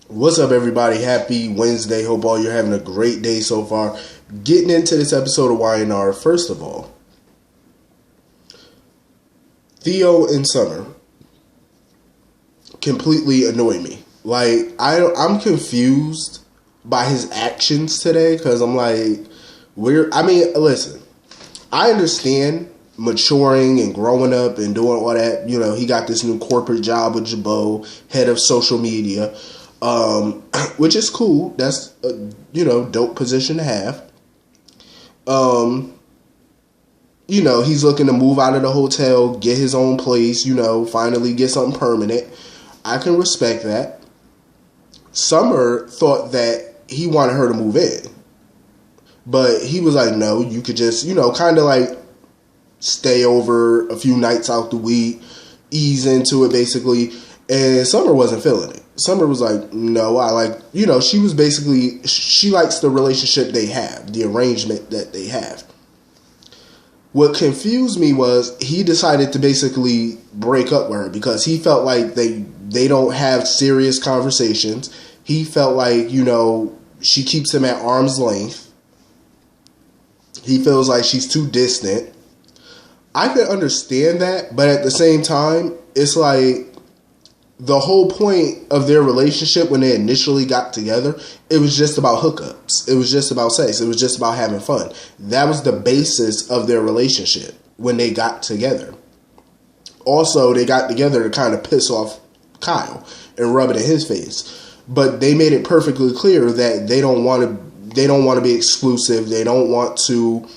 What's up, everybody? Happy Wednesday. Hope all you're having a great day so far. Getting into this episode of YNR, first of all, Theo and Summer completely annoy me. Like, I'm confused by his actions today because I'm like, listen, I understand maturing and growing up and doing all that. You know, he got this new corporate job with Jabot, head of social media. Which is cool. That's a, dope position to have. He's looking to move out of the hotel, get his own place, finally get something permanent. I can respect that. Summer thought that he wanted her to move in. But he was like, no, you could just, kind of like stay over a few nights out the week, ease into it basically. And Summer wasn't feeling it. Summer was like, no, she was basically, she likes the relationship they have, the arrangement that they have. What confused me was he decided to basically break up with her because he felt like they don't have serious conversations. He felt like, she keeps him at arm's length. He feels like she's too distant. I could understand that, but at the same time, it's like, the whole point of their relationship when they initially got together, it was just about hookups. It was just about sex. It was just about having fun. That was the basis of their relationship when they got together. Also, they got together to kind of piss off Kyle and rub it in his face. But they made it perfectly clear that they don't want to be exclusive. They don't want to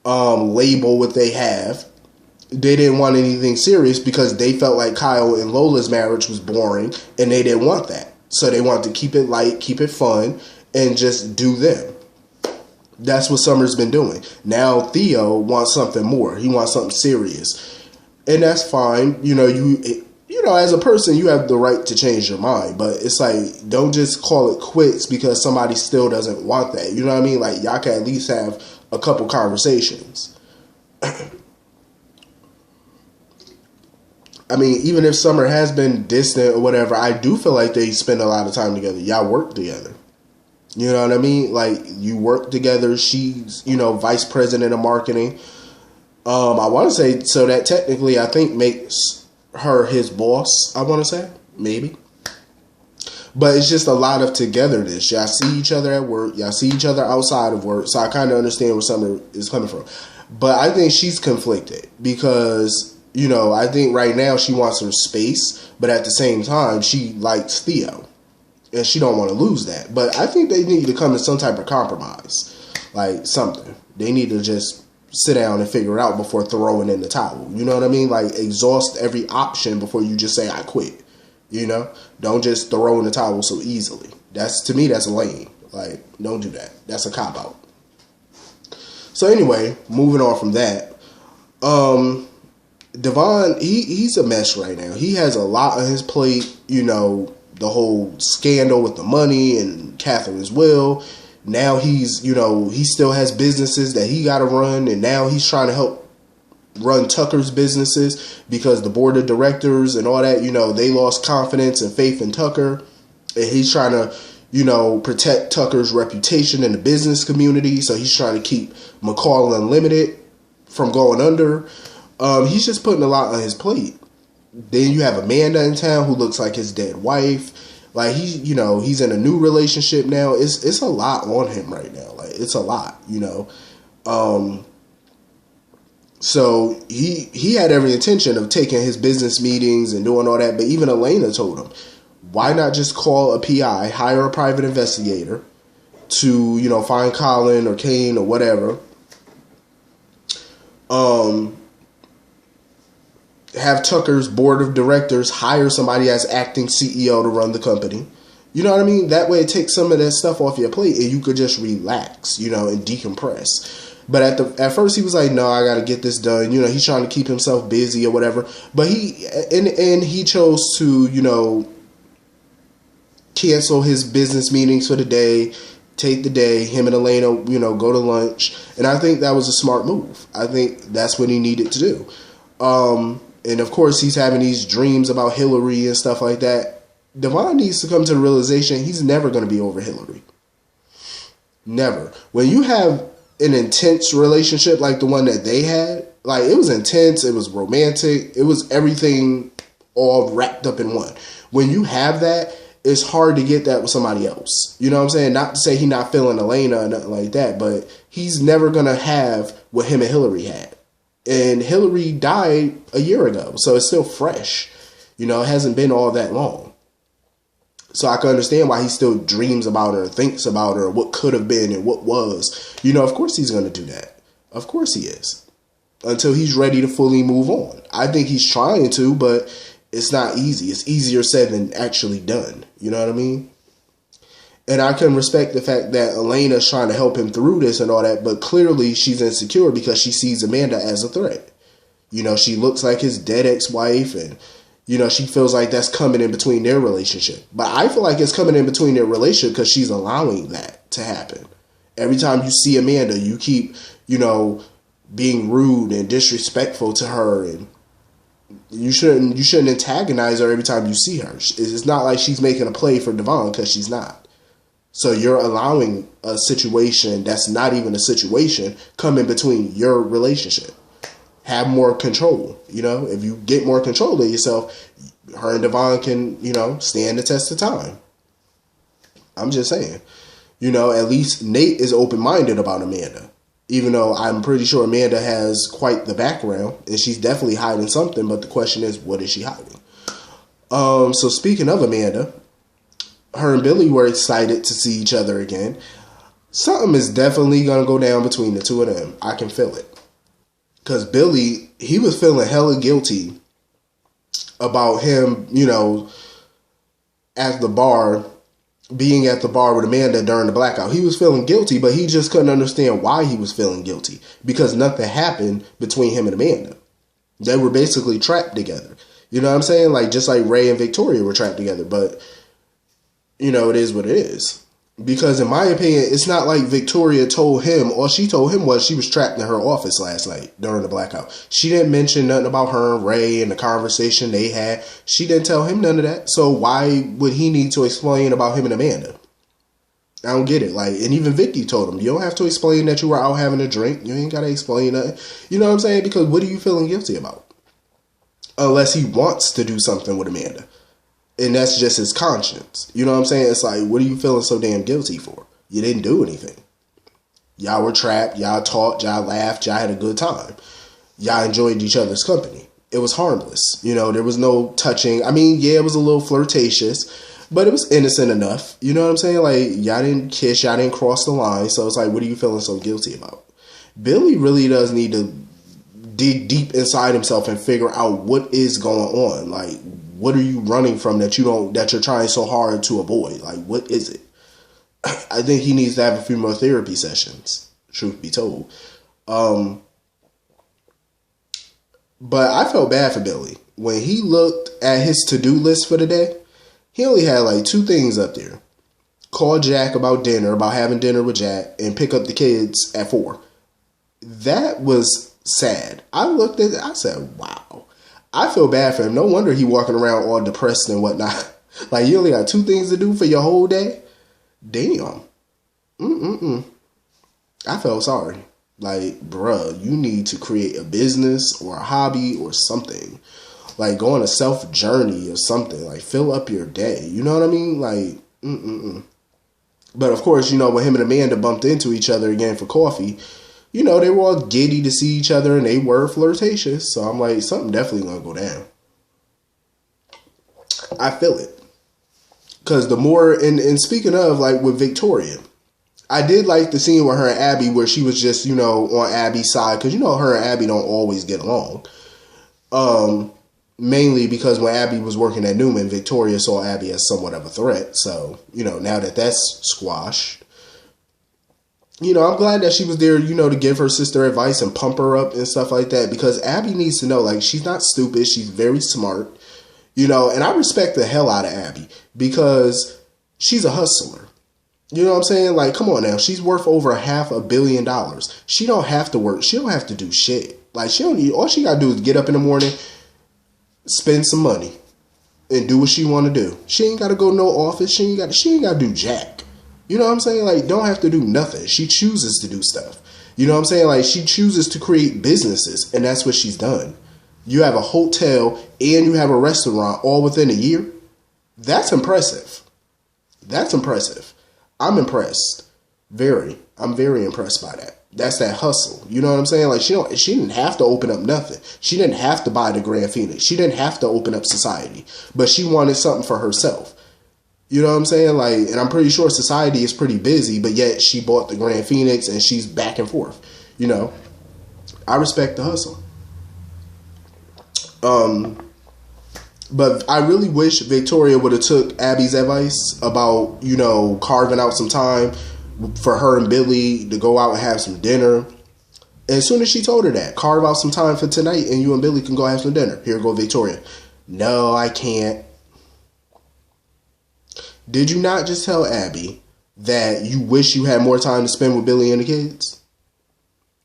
label what they have. They didn't want anything serious because they felt like Kyle and Lola's marriage was boring and they didn't want that. So they wanted to keep it light, keep it fun, and just do them. That's what Summer's been doing. Now Theo wants something more. He wants something serious. And that's fine. As a person, you have the right to change your mind. But it's like, don't just call it quits because somebody still doesn't want that. You know what I mean? Like, y'all can at least have a couple conversations. I mean, even if Summer has been distant or whatever, I do feel like they spend a lot of time together. Y'all work together. You know what I mean? Like, you work together. She's, vice president of marketing. I want to say, so that technically, I think, makes her his boss, I want to say. Maybe. But it's just a lot of togetherness. Y'all see each other at work. Y'all see each other outside of work. So I kind of understand where Summer is coming from. But I think she's conflicted because, I think right now she wants her space, but at the same time, she likes Theo. And she don't want to lose that. But I think they need to come to some type of compromise. Like, something. They need to just sit down and figure it out before throwing in the towel. You know what I mean? Like, exhaust every option before you just say, I quit. Don't just throw in the towel so easily. To me, that's lame. Like, don't do that. That's a cop-out. So anyway, moving on from that. Devon, he's a mess right now. He has a lot on his plate, the whole scandal with the money and Catherine's will. Now he's, he still has businesses that he got to run, and now he's trying to help run Tucker's businesses because the board of directors and all that, they lost confidence and faith in Tucker, and he's trying to, protect Tucker's reputation in the business community, so he's trying to keep McCall Unlimited from going under. He's just putting a lot on his plate. Then you have Amanda in town who looks like his dead wife. Like, he's in a new relationship now. It's a lot on him right now. Like, it's a lot, So he had every intention of taking his business meetings and doing all that. But even Elena told him, why not just call a PI, hire a private investigator to, find Colin or Kane or whatever. Have Tucker's board of directors hire somebody as acting CEO to run the company. You know what I mean? That way it takes some of that stuff off your plate and you could just relax, and decompress. But at first he was like, no, I got to get this done. He's trying to keep himself busy or whatever. But he chose to, cancel his business meetings for the day, take the day, him and Elena, go to lunch. And I think that was a smart move. I think that's what he needed to do. And of course, he's having these dreams about Hillary and stuff like that. Devon needs to come to the realization he's never going to be over Hillary. Never. When you have an intense relationship like the one that they had, like, it was intense, it was romantic, it was everything all wrapped up in one. When you have that, it's hard to get that with somebody else. You know what I'm saying? Not to say he's not feeling Elena or nothing like that, but he's never going to have what him and Hillary had. And Hillary died a year ago, so it's still fresh. You know, it hasn't been all that long. So I can understand why he still dreams about her, thinks about her, what could have been and what was. You know, of course he's going to do that. Of course he is. Until he's ready to fully move on. I think he's trying to, but it's not easy. It's easier said than actually done. You know what I mean? And I can respect the fact that Elena's trying to help him through this and all that, but clearly she's insecure because she sees Amanda as a threat. You know, she looks like his dead ex-wife, and, you know, she feels like that's coming in between their relationship. But I feel like it's coming in between their relationship because she's allowing that to happen. Every time you see Amanda, you keep, you know, being rude and disrespectful to her, and you shouldn't antagonize her every time you see her. It's not like she's making a play for Devon, because she's not. So you're allowing a situation that's not even a situation come in between your relationship. Have more control. You know, if you get more control of yourself, her and Devon can, you know, stand the test of time. I'm just saying. You know, at least Nate is open-minded about Amanda. Even though I'm pretty sure Amanda has quite the background, and she's definitely hiding something, but the question is, what is she hiding? So speaking of Amanda, her and Billy were excited to see each other again. Something is definitely going to go down between the two of them. I can feel it. Because Billy, he was feeling hella guilty about him, you know, at the bar, being at the bar with Amanda during the blackout. He was feeling guilty, but he just couldn't understand why he was feeling guilty. Because nothing happened between him and Amanda. They were basically trapped together. You know what I'm saying? Like, just like Ray and Victoria were trapped together. But, you know, it is what it is. Because in my opinion, it's not like Victoria told him, all she told him was she was trapped in her office last night during the blackout. She didn't mention nothing about her and Ray and the conversation they had. She didn't tell him none of that. So why would he need to explain about him and Amanda? I don't get it. Like, and even Vicky told him, you don't have to explain that you were out having a drink. You ain't got to explain nothing. You know what I'm saying? Because what are you feeling guilty about? Unless he wants to do something with Amanda. And that's just his conscience. You know what I'm saying? It's like, what are you feeling so damn guilty for? You didn't do anything. Y'all were trapped. Y'all talked. Y'all laughed. Y'all had a good time. Y'all enjoyed each other's company. It was harmless. You know, there was no touching. I mean, yeah, it was a little flirtatious, but it was innocent enough. You know what I'm saying? Like, y'all didn't kiss. Y'all didn't cross the line. So it's like, what are you feeling so guilty about? Billy really does need to dig deep inside himself and figure out what is going on. Like, what are you running from that you're trying so hard to avoid? Like, what is it? I think he needs to have a few more therapy sessions, truth be told. But I felt bad for Billy. When he looked at his to-do list for the day, he only had like 2 things up there. Call Jack about dinner, about having dinner with Jack, and pick up the kids at 4. That was sad. I looked at it, I said, wow. I feel bad for him. No wonder he walking around all depressed and whatnot. Like, you only got 2 things to do for your whole day? Damn. I felt sorry. Like, bruh, you need to create a business or a hobby or something. Like, go on a self-journey or something. Like, fill up your day. You know what I mean? Like, But, of course, you know, when him and Amanda bumped into each other again for coffee, you know, they were all giddy to see each other, and they were flirtatious. So I'm like, something definitely going to go down. I feel it. Because the more, and speaking of, like, with Victoria, I did like the scene with her and Abby where she was just, you know, on Abby's side. Because, you know, her and Abby don't always get along. Mainly because when Abby was working at Newman, Victoria saw Abby as somewhat of a threat. So, you know, now that that's squashed, you know, I'm glad that she was there, you know, to give her sister advice and pump her up and stuff like that. Because Abby needs to know, like, she's not stupid. She's very smart, you know, and I respect the hell out of Abby because she's a hustler. You know what I'm saying? Like, come on now. She's worth over $500 million. She don't have to work. She don't have to do shit. Like, she don't need, all she got to do is get up in the morning, spend some money. and do what she want to do. She ain't got to go no office. She ain't got to do jack. You know what I'm saying? Like, don't have to do nothing. She chooses to do stuff. You know what I'm saying? Like, she chooses to create businesses, and that's what she's done. You have a hotel and you have a restaurant all within a year. That's impressive. That's impressive. I'm impressed. I'm very impressed by that. That's that hustle. You know what I'm saying? Like, she didn't have to open up nothing. She didn't have to buy the Grand Phoenix. She didn't have to open up Society. But she wanted something for herself. You know what I'm saying? Like, and I'm pretty sure Society is pretty busy, but yet she bought the Grand Phoenix and she's back and forth. You know, I respect the hustle. But I really wish Victoria would have took Abby's advice about, you know, carving out some time for her and Billy to go out and have some dinner. And as soon as she told her that, carve out some time for tonight and you and Billy can go have some dinner. Here go Victoria. No, I can't. Did you not just tell Abby that you wish you had more time to spend with Billy and the kids?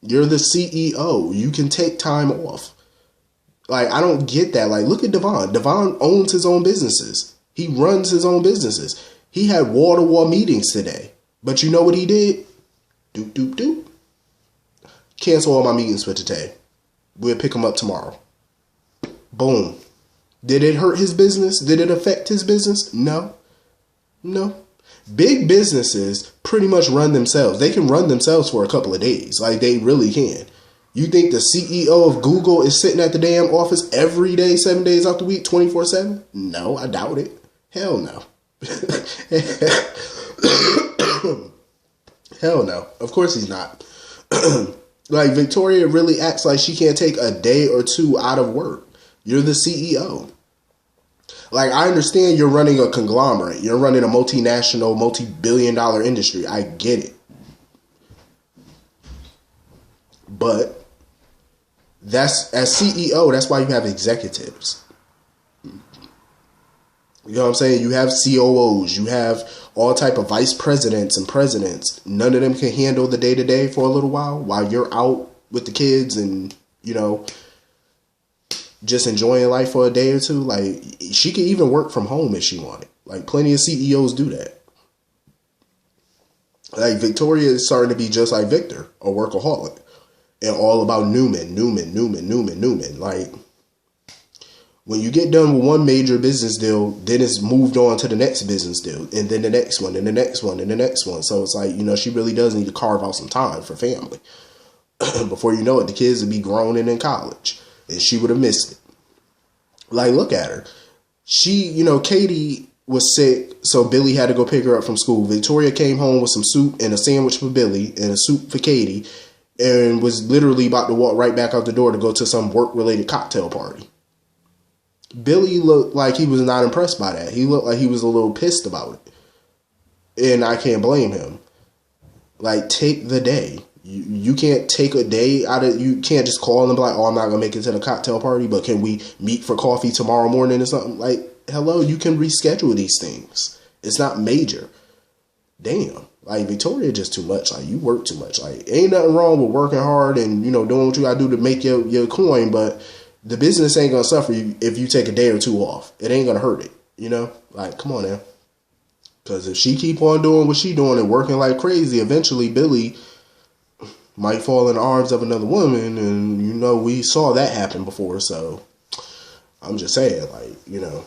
You're the CEO. You can take time off. Like, I don't get that. Like, look at Devon. Devon owns his own businesses. He runs his own businesses. He had wall-to-wall meetings today. But you know what he did? Doop, doop, doop. Cancel all my meetings for today. We'll pick them up tomorrow. Boom. Did it hurt his business? Did it affect his business? No. No. Big businesses pretty much run themselves. They can run themselves for a couple of days. Like, they really can. You think the CEO of Google is sitting at the damn office every day, 7 days out the week, 24/7? No, I doubt it. Hell no. Hell no. Of course he's not. Like, Victoria really acts like she can't take a day or two out of work. You're the CEO. Like, I understand you're running a conglomerate. You're running a multinational, multi-billion-dollar industry. I get it. But that's, as CEO, that's why you have executives. You know what I'm saying? You have COOs. You have all type of vice presidents and presidents. None of them can handle the day-to-day for a little while you're out with the kids and, you know, just enjoying life for a day or two. Like, she could even work from home if she wanted. Like, plenty of CEOs do that. Like, Victoria is starting to be just like Victor, a workaholic. And all about Newman. Like, when you get done with one major business deal, then it's moved on to the next business deal. And then the next one, and the next one, and the next one. So it's like, you know, she really does need to carve out some time for family. Before you know it, the kids would be grown and in college. And she would have missed it. Like, look at her. She, you know, Katie was sick, so Billy had to go pick her up from school. Victoria came home with some soup and a sandwich for Billy and a soup for Katie, and was literally about to walk right back out the door to go to some work-related cocktail party. Billy looked like he was not impressed by that. He looked like he was a little pissed about it. And I can't blame him. Like, take the day. You can't take a day out of, you can't just call and be like, oh, I'm not going to make it to the cocktail party, but can we meet for coffee tomorrow morning or something? Like, hello, you can reschedule these things. It's not major. Damn. Like, Victoria just too much. Like, you work too much. Like, ain't nothing wrong with working hard and, you know, doing what you got to do to make your coin, but the business ain't going to suffer you if you take a day or two off. It ain't going to hurt it, you know? Like, come on now. Because if she keep on doing what she doing and working like crazy, eventually Billy might fall in the arms of another woman, and, you know, we saw that happen before, so I'm just saying, like, you know,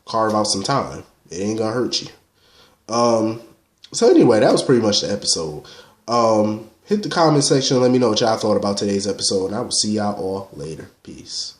carve out some time. It ain't gonna hurt you. So anyway, that was pretty much the episode. Hit the comment section and let me know what y'all thought about today's episode, and I will see y'all all later. Peace.